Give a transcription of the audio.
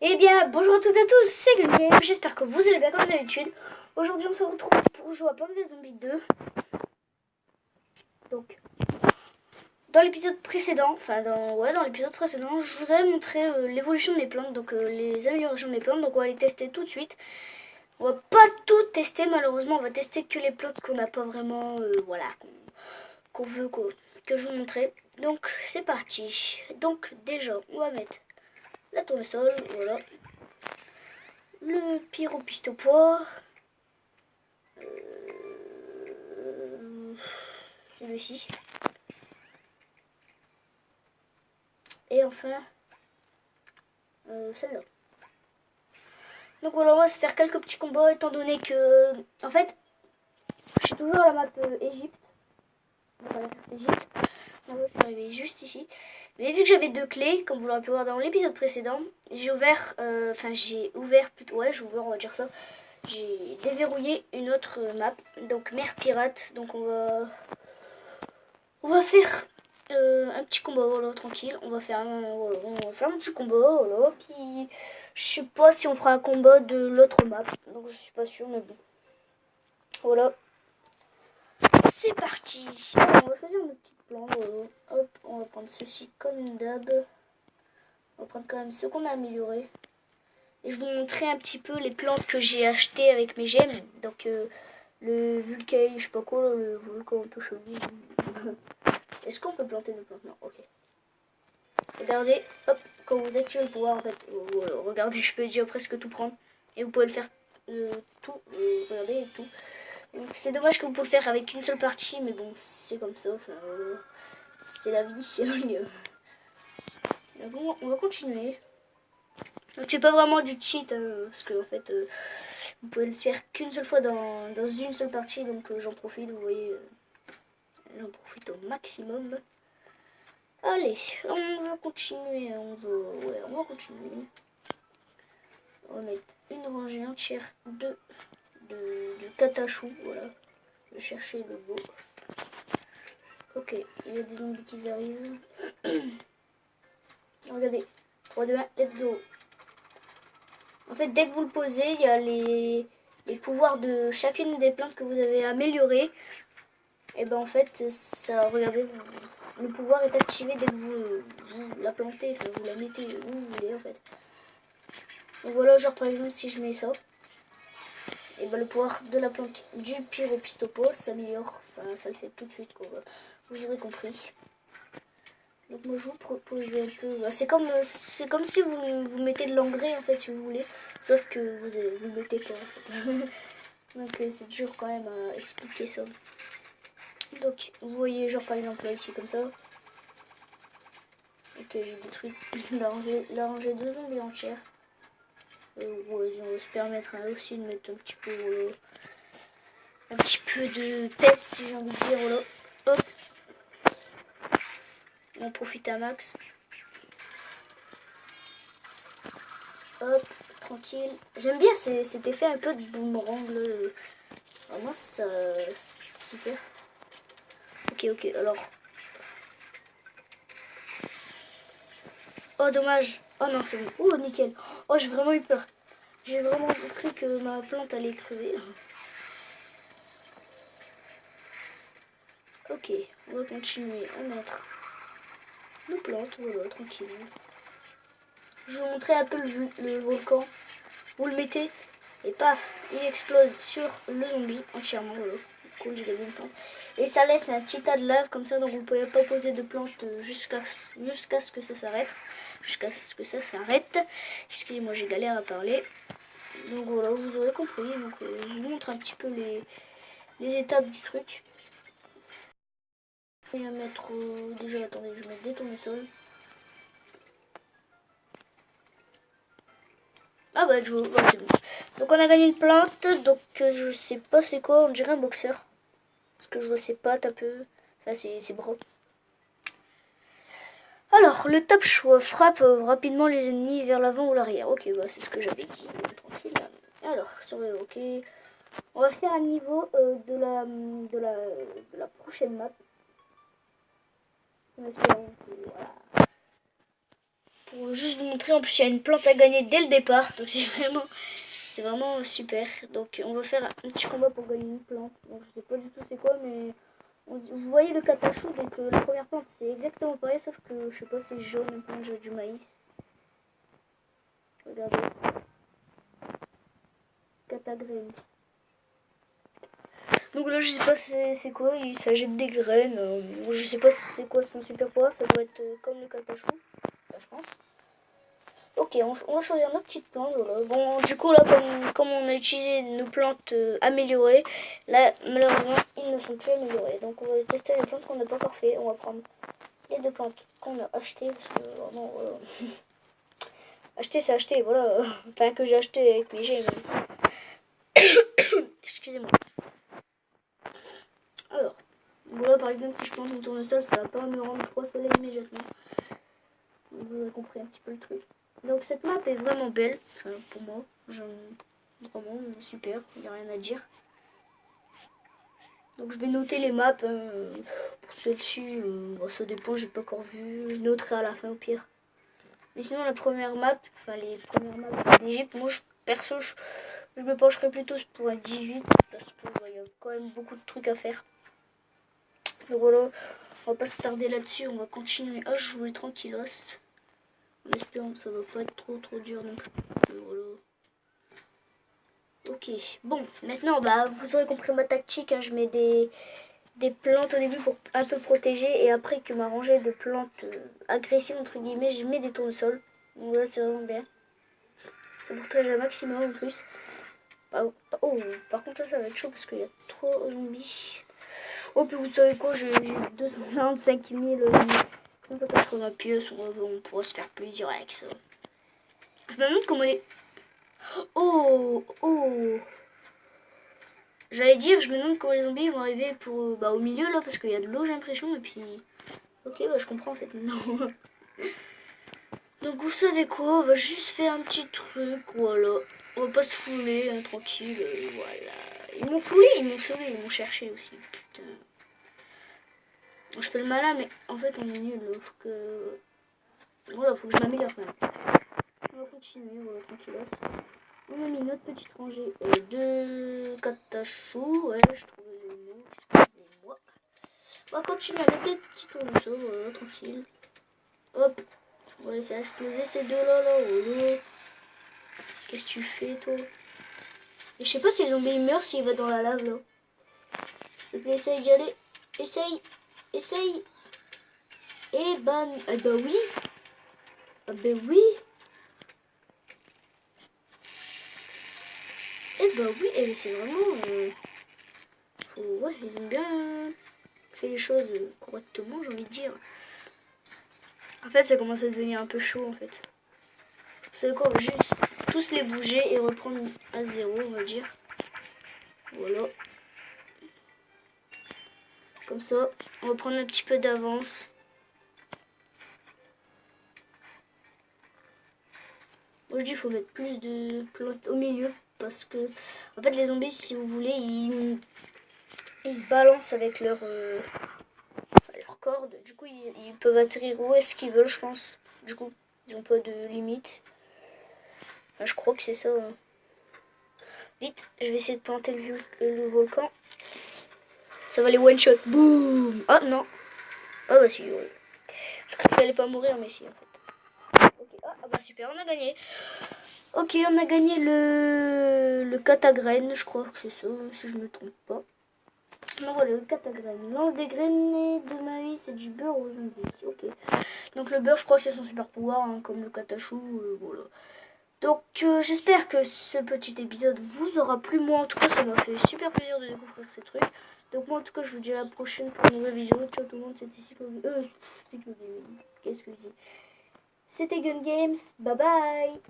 Eh bien, bonjour à toutes et à tous, c'est Guilhem, j'espère que vous allez bien comme d'habitude. Aujourd'hui, on se retrouve pour jouer à Plants vs Zombies 2. Donc, dans l'épisode précédent, dans l'épisode précédent, je vous avais montré l'évolution de mes plantes, donc les améliorations de mes plantes, donc on va les tester tout de suite. On va pas tout tester, malheureusement, on va tester que les plantes qu'on n'a pas vraiment, qu'on veut, que je vous montrer. Donc, c'est parti. Donc, déjà, on va mettre la tournesol, voilà. Le pyropistopois. Celui-ci. Et enfin, celle-là. Donc voilà, on va se faire quelques petits combats étant donné que, en fait, j'ai toujours la map Égypte. Donc, la carte Égypte. Je suis arrivée juste ici. Mais vu que j'avais deux clés, comme vous l'aurez pu voir dans l'épisode précédent, j'ai ouvert, on va dire ça. J'ai déverrouillé une autre map, donc mer pirate. Donc on va faire un petit combat, voilà, tranquille. On va faire un petit combat, voilà. Puis je sais pas si on fera un combat de l'autre map, donc je suis pas sûre, mais bon. Voilà. C'est parti. Alors, on va choisir nos petites plans, voilà. Hop, on va prendre ceci comme d'hab. On va prendre quand même ceux qu'on a améliorés. Et je vais vous montrer un petit peu les plantes que j'ai achetées avec mes gemmes. Donc le vulcain, je sais pas quoi, là, le volcan un peu chelou. Est-ce qu'on peut planter des plantes? Non, ok. Regardez, hop, quand vous activez le pouvoir, en fait, regardez, je peux déjà presque tout prendre. Et vous pouvez le faire tout, regardez, tout. Donc c'est dommage que vous pouvez le faire avec une seule partie, mais bon, c'est comme ça, enfin, c'est la vie. Donc on va continuer. Donc c'est pas vraiment du cheat, parce que en fait, vous pouvez le faire qu'une seule fois dans une seule partie, donc j'en profite, vous voyez, j'en profite au maximum. Allez, on va continuer, on va continuer. On va mettre une rangée entière de catachou, voilà. Je vais chercher le beau. Ok, il y a des zombies qui arrivent. Regardez, 3, 2, 1, let's go. En fait, dès que vous le posez, il y a les pouvoirs de chacune des plantes que vous avez améliorées. Et ben en fait, ça, regardez, le pouvoir est activé dès que vous la plantez, enfin vous la mettez où vous voulez en fait. Donc voilà, genre par exemple si je mets ça, et ben le pouvoir de la plante du pyropistopo s'améliore, enfin ça le fait tout de suite quoi. Vous aurez compris. Donc moi je vous propose un peu, c'est comme si vous mettez de l'engrais en fait si vous voulez, sauf que vous le mettez pas en fait. Donc c'est dur quand même à expliquer ça. Donc vous voyez genre par exemple là ici comme ça. Ok, j'ai détruit la rangée de zombies entière. On va se permettre aussi de mettre un petit peu de peps si j'ai envie de dire. Voilà. Hop. On profite un max. Hop, tranquille. J'aime bien cet effet un peu de boomerang. Vraiment, ça, c'est super. Ok, alors. Oh, dommage. Oh non, c'est bon. Oh, nickel. Oh, j'ai vraiment eu peur. J'ai vraiment cru que ma plante allait crever. Ok, on va continuer à mettre nos plantes. Voilà, tranquille. Je vais vous montrer un peu le volcan. Vous le mettez et paf, il explose sur le zombie entièrement. Voilà. Cool, j'ai gagné le temps. Et ça laisse un petit tas de lave comme ça, donc vous ne pouvez pas poser de plantes jusqu'à ce que ça s'arrête. Excusez-moi, j'ai galère à parler. Donc voilà, vous aurez compris. Donc je vous montre un petit peu les étapes du truc. Je vais mettre déjà, attendez, je vais mettre des tournesols. Ah bah je ouais, c'est bon. Donc on a gagné une plante, donc je sais pas c'est quoi, on dirait un boxeur. Parce que je vois ses pattes un peu, enfin ses bras. Alors, le top choix frappe rapidement les ennemis vers l'avant ou l'arrière. Ok, bah c'est ce que j'avais dit, tranquille. Alors, sur le ok, on va faire un niveau de la prochaine map. Voilà. pour juste vous montrer. En plus, il y a une plante à gagner dès le départ. Donc c'est vraiment super. Donc on va faire un petit combat pour gagner une plante. Donc je sais pas du tout c'est quoi, mais vous voyez le catachou. Donc la première plante c'est exactement pareil, sauf que je sais pas, c'est jaune un peu du maïs. Regardez, catagraine. Donc là je sais pas c'est quoi, ça jette des graines. Je sais pas c'est quoi son super pouvoir, ça doit être comme le catachou, ça je pense. Ok, on va choisir nos petites plantes. Voilà. Bon, du coup, là, comme on a utilisé nos plantes améliorées, là, malheureusement, ils ne sont plus améliorés. Donc, on va tester les plantes qu'on n'a pas encore fait. On va prendre les deux plantes qu'on a achetées. Parce que vraiment, acheter, c'est acheter. Voilà. Enfin, que j'ai acheté avec mes gemmes. Excusez-moi. Alors, voilà, par exemple, si je plante une tournesol, ça va pas me rendre 3 soleils immédiatement. Vous avez compris un petit peu le truc. Donc cette map est vraiment belle, enfin, pour moi, vraiment super, il n'y a rien à dire. Donc je vais noter les maps, pour celle-ci, ça dépend, j'ai pas encore vu, je noterai à la fin au pire. Mais sinon la première map, enfin les premières maps d'Egypte, moi perso je me pencherai plutôt pour un 18 parce qu'il y a quand même beaucoup de trucs à faire. Donc voilà, on va pas se tarder là-dessus, on va continuer à jouer tranquillos. En espérant que ça va pas être trop dur non plus. Voilà. Ok, bon, maintenant bah vous aurez compris ma tactique, hein. Je mets des plantes au début pour un peu protéger et après que ma rangée de plantes agressives entre guillemets, je mets des tournesols. Donc là c'est vraiment bien. Ça protège un maximum en plus. Oh, par contre là ça va être chaud parce qu'il y a trop de zombies. Oh puis vous savez quoi, j'ai 225 000 180 pièces, on pourra se faire plaisir avec ça. Je me demande comment les... Oh. J'allais dire, je me demande quand les zombies vont arriver pour, au milieu là, parce qu'il y a de l'eau j'ai l'impression, et puis... Ok, je comprends en fait maintenant. Donc vous savez quoi, on va juste faire un petit truc, voilà. On va pas se fouler, hein, tranquille, voilà. Ils m'ont foulé, ils m'ont sauvé, ils m'ont cherché aussi, putain. Je fais le malin, mais en fait on est nul, faut que... Voilà, faut que je m'améliore quand même. On va continuer, voilà, tranquillos. On a mis notre petite rangée de catachou, ouais, je trouve les mots, excusez-moi. On va continuer à mettre des petits tournesols, voilà, tranquille. Hop, on va les faire exploser ces deux-là, là, voilà. Qu'est-ce que tu fais, toi? Et je sais pas si le zombie meurt s'il va dans la lave, là. S'il te plaît, essaye d'y aller. Essaye. Eh bah oui. Ah bah oui. Eh bah oui, et c'est vraiment... Ouais, ils ont bien fait les choses correctement, j'ai envie de dire. En fait, ça commence à devenir un peu chaud, en fait. C'est quoi, on va juste tous les bouger et reprendre à zéro, on va dire. Voilà. Comme ça, on va prendre un petit peu d'avance. Moi, je dis qu'il faut mettre plus de plantes au milieu. Parce que, en fait, les zombies, si vous voulez, ils se balancent avec leur corde. Du coup, ils peuvent atterrir où est-ce qu'ils veulent, je pense. Du coup, ils n'ont pas de limite. Enfin, je crois que c'est ça. Hein. Vite, je vais essayer de planter le volcan. Ça va les one-shot. Boum. Ah non. Ah bah si, ouais. Je crois qu'elle allait pas mourir, mais si, en fait. Ok, ah bah super, on a gagné. Ok, on a gagné le catagraine, je crois que c'est ça, si je me trompe pas. Non, voilà, le catagraine. Lance des graines de maïs et du beurre aux zombies. Ok. Donc le beurre, je crois que c'est son super pouvoir, hein, comme le catachou, voilà. Donc j'espère que ce petit épisode vous aura plu. Moi en tout cas ça m'a fait super plaisir de découvrir ces trucs. Donc moi en tout cas je vous dis à la prochaine pour une nouvelle vidéo. Ciao tout le monde, c'était Cyclo Gaming. Qu'est-ce que je dis? C'était Gun Games, bye bye.